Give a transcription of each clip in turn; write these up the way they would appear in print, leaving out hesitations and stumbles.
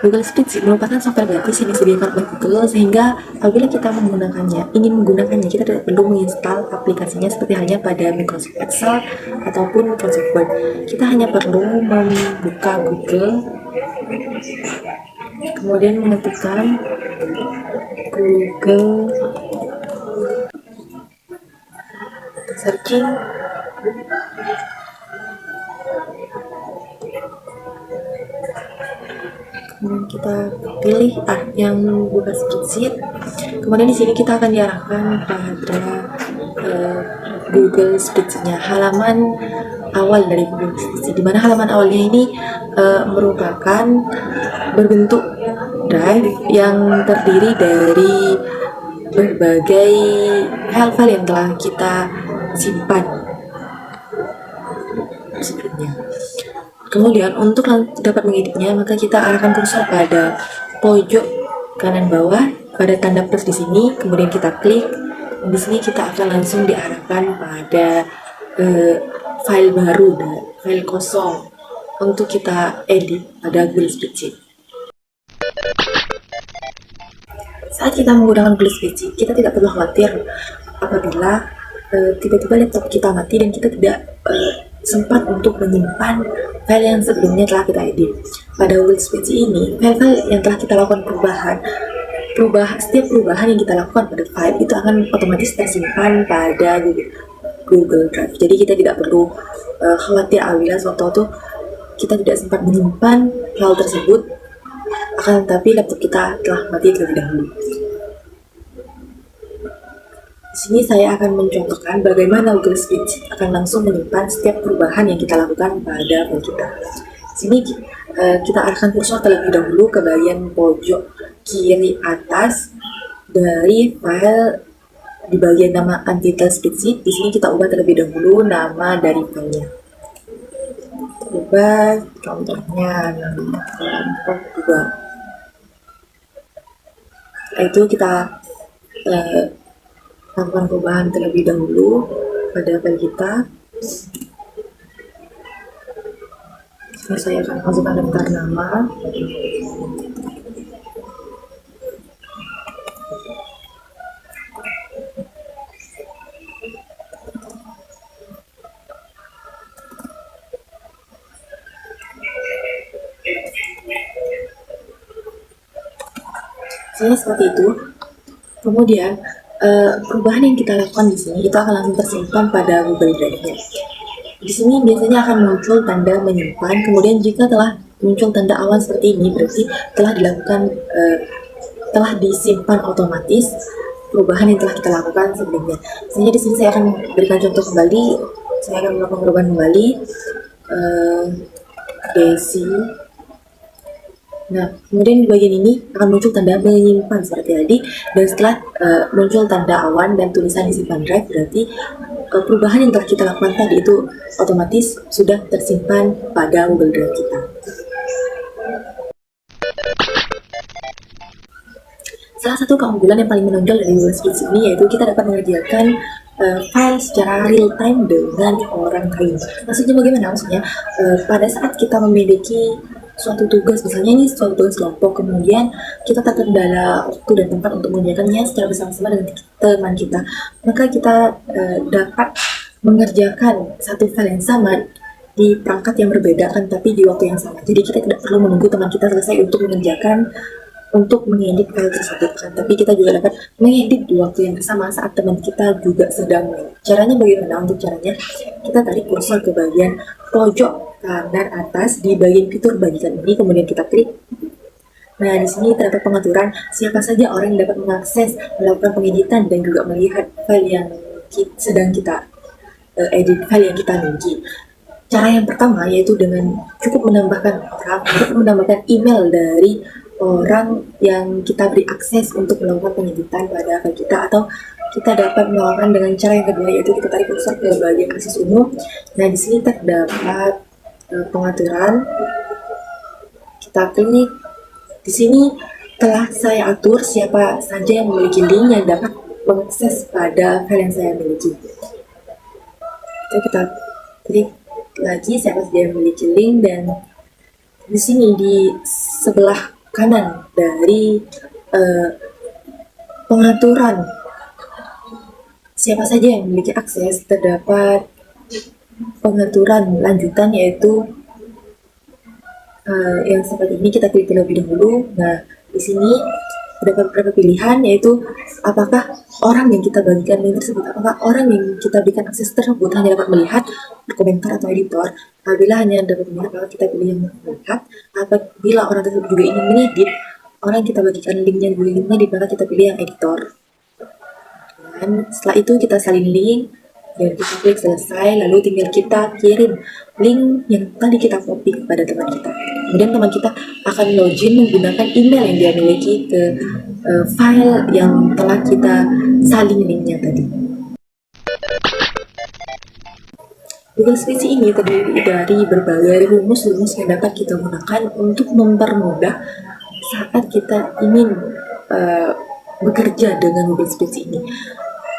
Google Spreadsheet merupakan software gratis yang disediakan oleh Google, sehingga apabila kita ingin menggunakannya, kita tidak perlu menginstal aplikasinya seperti halnya pada Microsoft Excel ataupun Microsoft Word. Kita hanya perlu membuka Google, kemudian mengetikkan Google searching, kemudian kita pilih yang Google Spreadsheet. Kemudian di sini kita akan diarahkan pada Google Spreadsheet-nya, halaman awal dari Google Spreadsheet, di mana halaman awalnya ini merupakan berbentuk drive yang terdiri dari berbagai file-file yang telah kita simpan sebelumnya. Kemudian untuk dapat mengeditnya, maka kita arahkan kursor pada pojok kanan bawah pada tanda plus di sini, kemudian kita klik. Di sini kita akan langsung diarahkan pada file baru, file kosong untuk kita edit pada Google Spreadsheet. Saat kita menggunakan Google Spreadsheet, kita tidak perlu khawatir apabila tiba-tiba laptop kita mati dan kita tidak sempat untuk menyimpan file yang sebelumnya telah kita edit. Pada Google Spreadsheet ini, file-file yang telah kita lakukan setiap perubahan yang kita lakukan pada file itu akan otomatis tersimpan pada Google Drive. Jadi kita tidak perlu khawatir apabila sewaktu-waktu kita tidak sempat menyimpan file tersebut, akan tetapi laptop kita telah mati terlebih dahulu. Di sini saya akan mencontohkan bagaimana Google Spreadsheet akan langsung menyimpan setiap perubahan yang kita lakukan pada file kita. Di sini kita arahkan kursor terlebih dahulu ke bagian pojok kiri atas dari file di bagian nama Untitled Spreadsheet. Di sini kita ubah terlebih dahulu nama dari filenya. Ubah contohnya nama kelompok 2. Setelah itu kita lakukan perubahan terlebih dahulu pada file kita. Ini saya akan masukkan daftar nama. Misalnya seperti itu. Kemudian perubahan yang kita lakukan di sini itu akan langsung tersimpan pada Google Drive-nya. Di sini biasanya akan muncul tanda menyimpan. Kemudian jika telah muncul tanda awan seperti ini, berarti telah disimpan otomatis perubahan yang telah kita lakukan sebelumnya. Misalnya di sini saya akan berikan contoh kembali. Saya akan melakukan perubahan kembali. Desi. Nah, kemudian di bagian ini akan muncul tanda menyimpan seperti tadi, dan setelah muncul tanda awan dan tulisan disimpan drive, berarti perubahan yang telah kita lakukan tadi itu otomatis sudah tersimpan pada Google Drive kita. Salah satu keunggulan yang paling menonjol dari Google Spreadsheet ini yaitu kita dapat mengerjakan file secara real time dengan orang lain. Maksudnya bagaimana? Maksudnya pada saat kita memiliki suatu tugas, misalnya ini suatu tugas kelompok, kemudian kita terkendala waktu dan tempat untuk mengerjakannya secara bersama-sama dengan teman kita, maka kita dapat mengerjakan satu file yang sama di perangkat yang berbeda kan, tapi di waktu yang sama. Jadi kita tidak perlu menunggu teman kita selesai untuk mengedit file tersebut kan, tapi kita juga dapat mengedit di waktu yang sama saat teman kita juga sedang main. Caranya bagaimana? Untuk caranya kita tarik kursor ke bagian pojok kanan atas di bagian fitur bagikan ini, kemudian kita klik. Nah, di sini terdapat pengaturan siapa saja orang yang dapat mengakses, melakukan pengeditan dan juga melihat file yang sedang kita edit, file yang kita miliki. Cara yang pertama yaitu dengan cukup menambahkan email dari orang yang kita beri akses untuk melakukan pengeditan pada file kita, atau kita dapat melakukan dengan cara yang kedua yaitu kita tarik kursor ke bagian akses umum. Nah, di sini terdapat pengaturan. Kita klik. Di sini telah saya atur siapa saja yang memiliki link yang dapat mengakses pada file yang saya miliki. Jadi kita klik lagi siapa saja yang memiliki link, dan di sini di sebelah kanan dari pengaturan siapa saja yang memiliki akses, terdapat pengaturan lanjutan yaitu yang seperti ini kita klik terlebih dahulu. Nah, di sini ada beberapa pilihan yaitu apakah orang yang kita bagikan link tersebut, apakah orang yang kita berikan akses tersebut hanya dapat melihat, berkomentar atau editor. Apabila hanya dapat melihat, maka kita pilih yang melihat. Apabila orang tersebut juga ingin mengedit, orang yang kita bagikan linknya juga ingin mengedit, maka kita pilih yang editor. Dan setelah itu kita salin link dan kita klik selesai, lalu tinggal kita kirim link yang tadi kita copy kepada teman kita. Kemudian teman kita akan login menggunakan email yang dia miliki ke file yang telah kita salin linknya tadi. Google Spreadsheet ini terdiri dari berbagai rumus-rumus yang dapat kita gunakan untuk mempermudah saat kita ingin bekerja dengan Google Spreadsheet ini.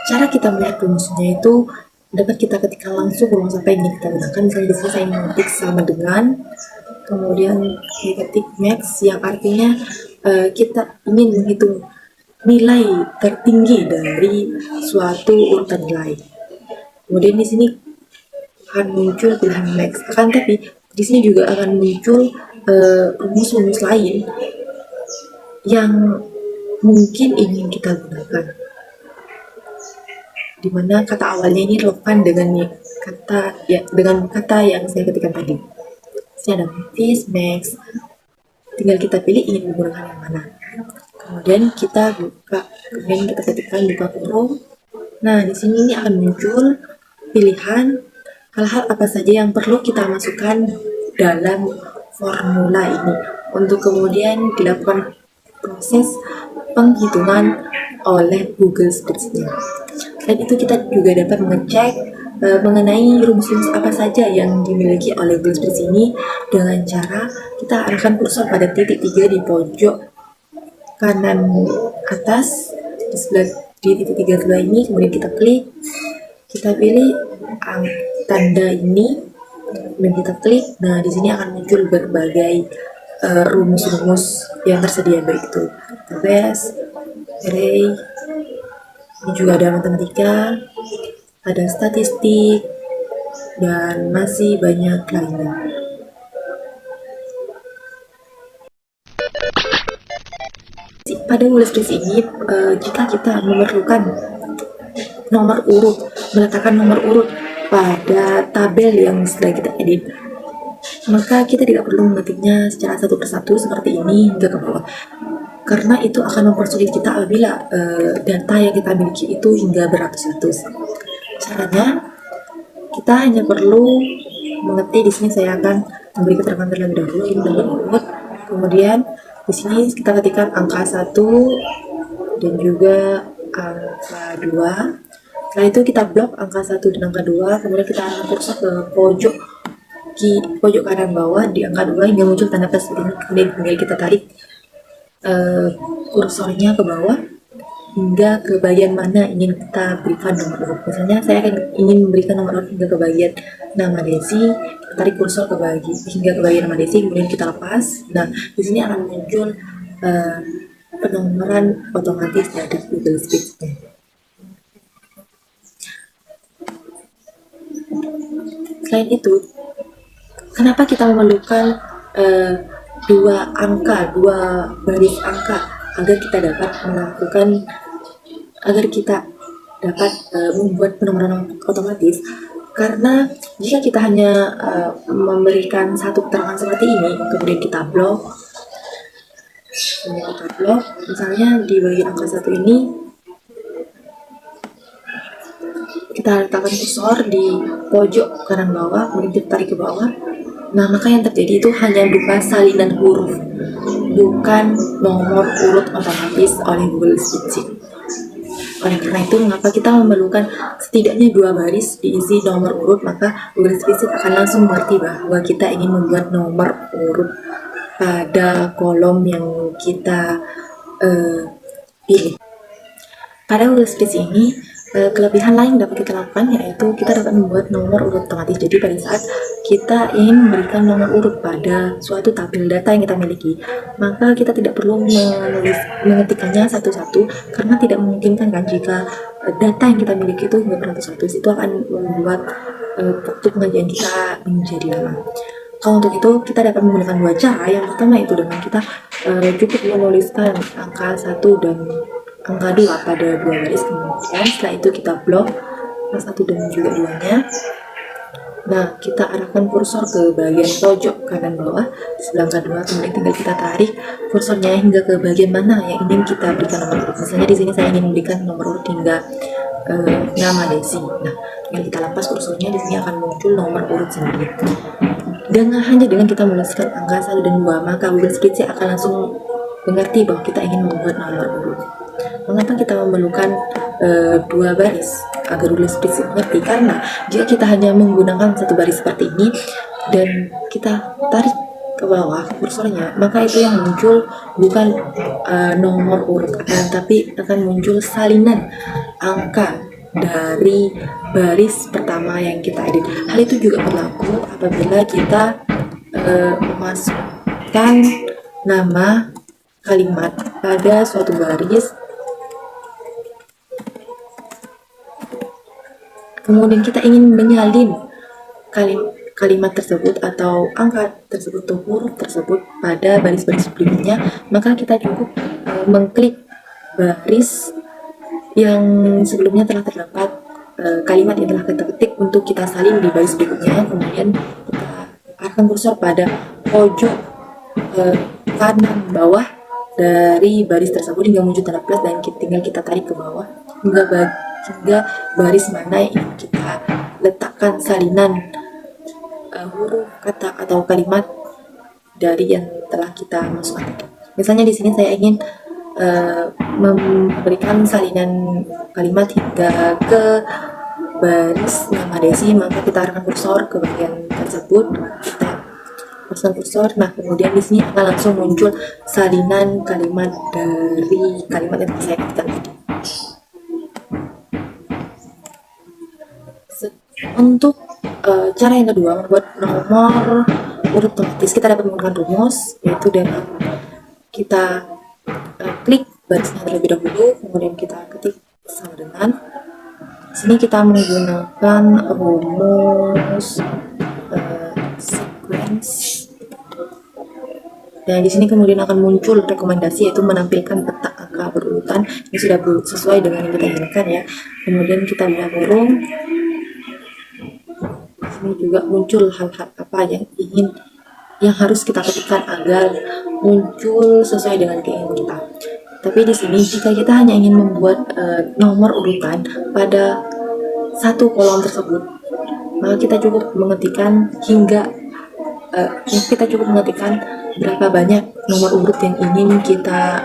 Cara kita melihat rumusnya itu dapat kita ketikkan langsung rumus apa yang ingin kita gunakan. Misalnya di sini saya mengetik sama dengan, kemudian saya ketik max yang artinya kita ingin menghitung nilai tertinggi dari suatu urutan nilai. Kemudian di sini akan muncul pilihan max. Akan tapi di sini juga akan muncul rumus-rumus lain yang mungkin ingin kita gunakan, di mana kata awalnya ini relevan dengan kata yang saya ketikkan tadi. Ini ada max, max. Tinggal kita pilih ingin menggunakan yang mana. Kemudian kita buka, kemudian kita ketikkan buka Chrome. Nah, di sini ini akan muncul pilihan hal-hal apa saja yang perlu kita masukkan dalam formula ini untuk kemudian dilakukan proses penghitungan oleh Google Spreadsheet. Selain itu kita juga dapat mengecek mengenai rumus-rumus apa saja yang dimiliki oleh Google Spreadsheet ini dengan cara kita arahkan kursor pada titik 3 di pojok kanan atas di titik 3 sebelah ini, kemudian kita klik, kita pilih tanda ini, kemudian kita klik. Nah, di sini akan muncul berbagai rumus-rumus yang tersedia, baik itu database, array. Ini juga ada matematika, ada statistik, dan masih banyak lainnya. Pada Google Spreadsheet ini, jika kita memerlukan nomor urut, meletakkan nomor urut pada tabel yang sedang kita edit, maka kita tidak perlu mengetiknya secara satu persatu seperti ini hingga ke bawah, karena itu akan mempersulit kita apabila data yang kita miliki itu hingga beratus-ratus. Caranya kita hanya perlu mengetik. Di sini saya akan memberi keterangan terlebih dahulu ini nomor urut, kemudian di sini kita ketikkan angka 1 dan juga angka 2. Setelah itu kita blok angka 1 dan angka 2, kemudian kita akan kursor ke pojok kanan bawah di angka 2 hingga muncul tanda plus ini. Kemudian kita tarik kursornya ke bawah hingga ke bagian mana ingin kita berikan nomor urut. Misalnya saya ingin memberikan nomor urut hingga ke bagian nama Desi, kita tarik kursor hingga ke bagian nama Desi, kemudian kita lepas. Nah, di sini akan muncul penomoran otomatis dari Google Spreadsheet. Selain itu, kenapa kita memerlukan dua baris angka agar kita dapat membuat penomoran otomatis? Karena jika kita hanya memberikan satu keterangan seperti ini, kemudian kita blok, misalnya di bagian angka 1 ini kita letakkan kursor di pojok kanan bawah, kemudian kita tarik ke bawah. Nah, maka yang terjadi itu hanya berupa salinan huruf, bukan nomor urut otomatis oleh Google Spreadsheet. Oleh karena itu, mengapa kita memerlukan setidaknya 2 baris diisi nomor urut, maka Google Spreadsheet akan langsung mengerti bahwa kita ingin membuat nomor urut pada kolom yang kita pilih. Pada Google Spreadsheet ini, Kelebihan lain yang dapat kita lakukan yaitu kita dapat membuat nomor urut otomatis. Jadi pada saat kita ingin memberikan nomor urut pada suatu tabel data yang kita miliki, maka kita tidak perlu mengetikkannya satu-satu karena tidak memungkinkan kan jika data yang kita miliki itu hingga beratus-ratus, itu akan membuat waktu pengajian kita menjadi lama. Kalau untuk itu kita dapat menggunakan dua cara. Yang pertama itu dengan kita cukup menuliskan angka 1 dan angka 2 pada dua baris, kemudian setelah itu kita blok angka 1 dan juga 2-nya. Nah, kita arahkan kursor ke bagian pojok kanan bawah sebelah angka 2, kemudian tinggal kita tarik kursornya hingga ke bagian mana yang ingin kita berikan nomor urut. Misalnya di sini saya ingin memberikan nomor urut hingga nama Desi. Nah, tinggal kita lepas kursornya, di sini akan muncul nomor urut sendiri. Hanya dengan kita menuliskan angka 1 dan 2, maka Google Spreadsheet akan langsung mengerti bahwa kita ingin membuat nomor urut. Mengapa kita memerlukan dua baris agar Google Spreadsheet mengerti? Karena jika kita hanya menggunakan satu baris seperti ini dan kita tarik ke bawah kursornya, maka itu yang muncul bukan nomor urut, tapi akan muncul salinan angka dari baris pertama yang kita edit. Hal itu juga berlaku apabila kita memasukkan nama kalimat pada suatu baris, kemudian kita ingin menyalin kalimat tersebut atau angka tersebut atau huruf tersebut pada baris-baris berikutnya, maka kita cukup mengklik baris yang sebelumnya telah terdapat kalimat yang telah kita ketik untuk kita salin di baris berikutnya, kemudian kita arahkan kursor pada pojok kanan bawah dari baris tersebut hingga muncul tanda plus, dan tinggal kita tarik ke bawah hingga baris mana yang kita letakkan salinan huruf, kata atau kalimat dari yang telah kita masukkan. Misalnya di sini saya ingin memberikan salinan kalimat hingga ke baris nama Desi, maka kita arahkan kursor ke bagian tersebut, kita pasang kursor. Nah, kemudian di sini akan langsung muncul salinan kalimat dari kalimat yang saya ketikkan tadi. Untuk cara yang kedua, membuat nomor urut otomatis, kita dapat menggunakan rumus, yaitu dengan kita klik barisnya terlebih dahulu, kemudian kita ketik sama dengan. Di sini kita menggunakan rumus sequence. Dan di sini kemudian akan muncul rekomendasi, yaitu menampilkan peta angka berurutan yang sudah sesuai dengan yang kita inginkan ya. Kemudian kita buka kurung. Di sini juga muncul hal-hal apa yang harus kita ketikkan agar muncul sesuai dengan keinginan kita. Tapi di sini jika kita hanya ingin membuat nomor urutan pada satu kolom tersebut, maka kita cukup mengetikkan berapa banyak nomor urut yang ingin kita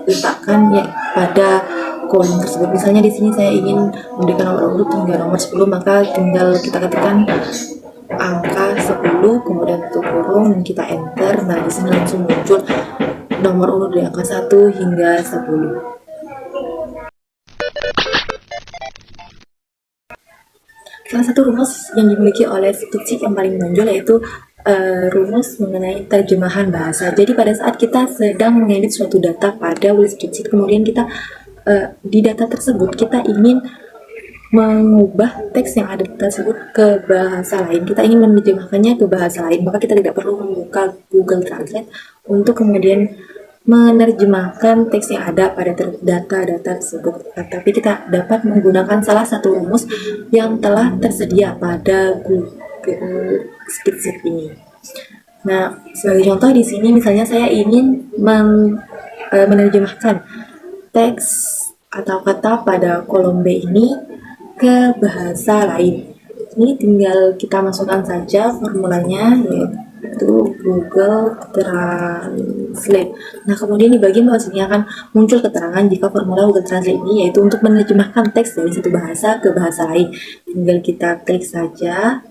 letakkan ya pada kolom tersebut. Misalnya di sini saya ingin memberikan nomor urut hingga nomor 10, maka tinggal kita ketikkan angka 10, kemudian tutup kurung, dan kita enter. Nah, di sini langsung muncul nomor urut dari angka 1 hingga 10. Salah satu rumus yang dimiliki oleh Spreadsheet yang paling menonjol yaitu rumus mengenai terjemahan bahasa. Jadi pada saat kita sedang mengedit suatu data pada Spreadsheet, kemudian kita di data tersebut kita ingin mengubah teks yang ada tersebut ke bahasa lain, kita ingin menerjemahkannya ke bahasa lain, maka kita tidak perlu membuka Google Translate untuk kemudian menerjemahkan teks yang ada pada data-data tersebut, tapi kita dapat menggunakan salah satu rumus yang telah tersedia pada Google Spreadsheet ini. Nah, sebagai contoh di sini misalnya saya ingin menerjemahkan teks atau kata pada kolom B ini ke bahasa lain. Ini tinggal kita masukkan saja formulanya, yaitu Google Translate. Nah, kemudian di bagian bawah sini akan muncul keterangan jika formula Google Translate ini yaitu untuk menerjemahkan teks dari satu bahasa ke bahasa lain. Tinggal kita klik saja.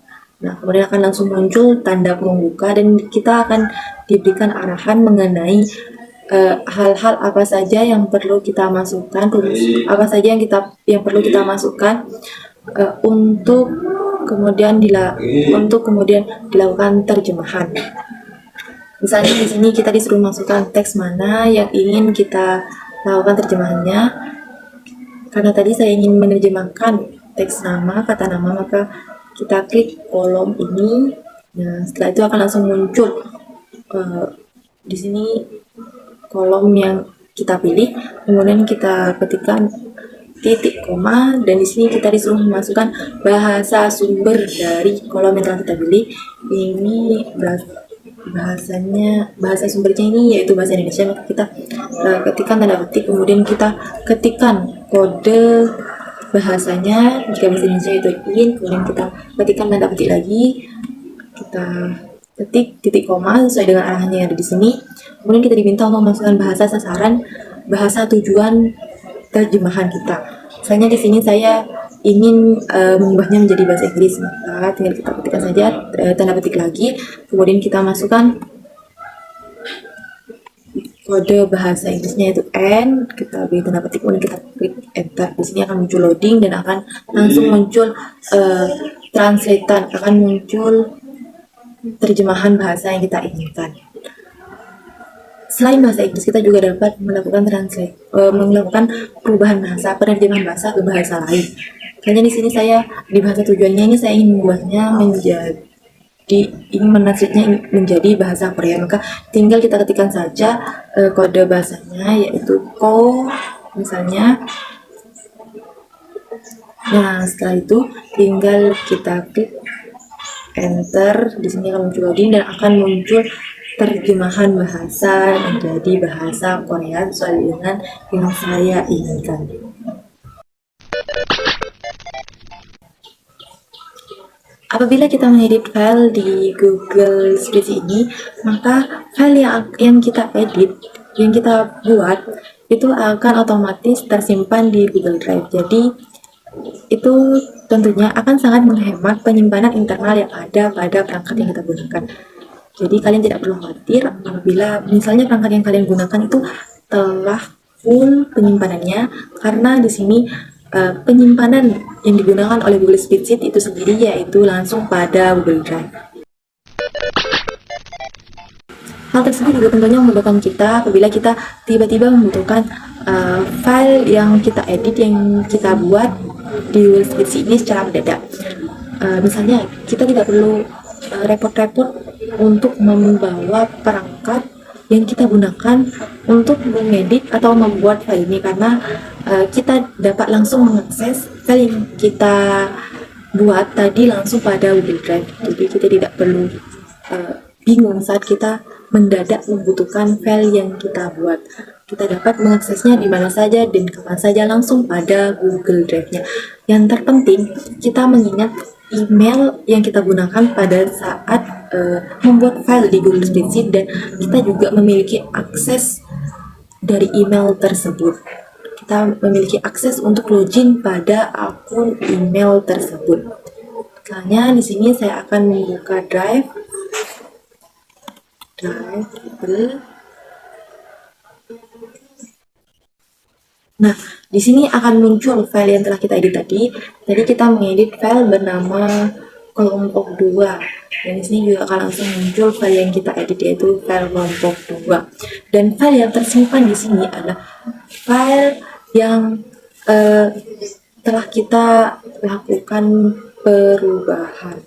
Nah, kemudian akan langsung muncul tanda kurung buka dan kita akan diberikan arahan mengenai hal-hal apa saja yang perlu kita masukkan, apa saja yang perlu kita masukkan untuk kemudian dilakukan terjemahan. Misalnya di sini kita disuruh masukkan teks mana yang ingin kita lakukan terjemahannya. Karena tadi saya ingin menerjemahkan teks nama, kata nama, maka kita klik kolom ini. Nah, setelah itu akan langsung muncul di sini kolom yang kita pilih. Kemudian kita ketikkan titik koma, dan di sini kita disuruh memasukkan bahasa sumber dari kolom yang telah kita pilih. Ini bahasa sumbernya ini yaitu bahasa Indonesia, maka kita ketikkan tanda petik, kemudian kita ketikkan kode bahasanya. Jika bahasa Indonesia itu in, kemudian kita ketikkan tanda petik lagi, kita ketik titik koma sesuai dengan arahannya yang ada di sini. Kemudian kita diminta untuk memasukkan bahasa sasaran, bahasa tujuan terjemahan kita. Misalnya di sini saya ingin mengubahnya menjadi bahasa Inggris, maka tinggal kita ketikkan saja tanda petik lagi, kemudian kita masukkan kode bahasa Inggrisnya itu N, kita beri tanda petik, kemudian kita klik enter. Di sini akan muncul loading dan akan langsung muncul translatean, akan muncul terjemahan bahasa yang kita inginkan. Selain bahasa Inggris, kita juga dapat melakukan melakukan perubahan bahasa, penerjemahan bahasa ke bahasa lain. Misalnya di sini saya di bahasa tujuannya ini saya ingin membuatnya menjadi menjadi bahasa Korea, maka tinggal kita ketikkan saja kode bahasanya, yaitu ko misalnya. Nah, setelah itu tinggal kita klik enter. Di sini akan muncul loading dan akan muncul terjemahan bahasa menjadi bahasa Korea sesuai dengan yang saya inginkan. Apabila kita mengedit file di Google Spreadsheet ini, maka file yang kita edit, yang kita buat, itu akan otomatis tersimpan di Google Drive. Jadi itu tentunya akan sangat menghemat penyimpanan internal yang ada pada perangkat yang kita gunakan. Jadi kalian tidak perlu khawatir apabila misalnya perangkat yang kalian gunakan itu telah full penyimpanannya, karena di sini penyimpanan yang digunakan oleh Google Spreadsheet itu sendiri yaitu langsung pada Google Drive. Hal tersebut juga tentunya memudahkan kita apabila kita tiba-tiba membutuhkan file yang kita edit, yang kita buat di Google Spreadsheet ini secara mendadak. Misalnya kita tidak perlu repot-repot untuk membawa perangkat yang kita gunakan untuk mengedit atau membuat file ini, karena kita dapat langsung mengakses file yang kita buat tadi langsung pada Google Drive. Jadi kita tidak perlu bingung saat kita mendadak membutuhkan file yang kita buat. Kita dapat mengaksesnya di mana saja dan kapan saja langsung pada Google Drive-nya. Yang terpenting, kita mengingat email yang kita gunakan pada saat membuat file di Google Spreadsheet, dan kita juga memiliki akses dari email tersebut. Kita memiliki akses untuk login pada akun email tersebut. Misalnya di sini saya akan membuka Drive. Nah, di sini akan muncul file yang telah kita edit tadi. Jadi kita mengedit file bernama kelompok 2. Dan di sini juga akan langsung muncul file yang kita edit, yaitu file kelompok 2. Dan file yang tersimpan di sini adalah file yang telah kita lakukan perubahan.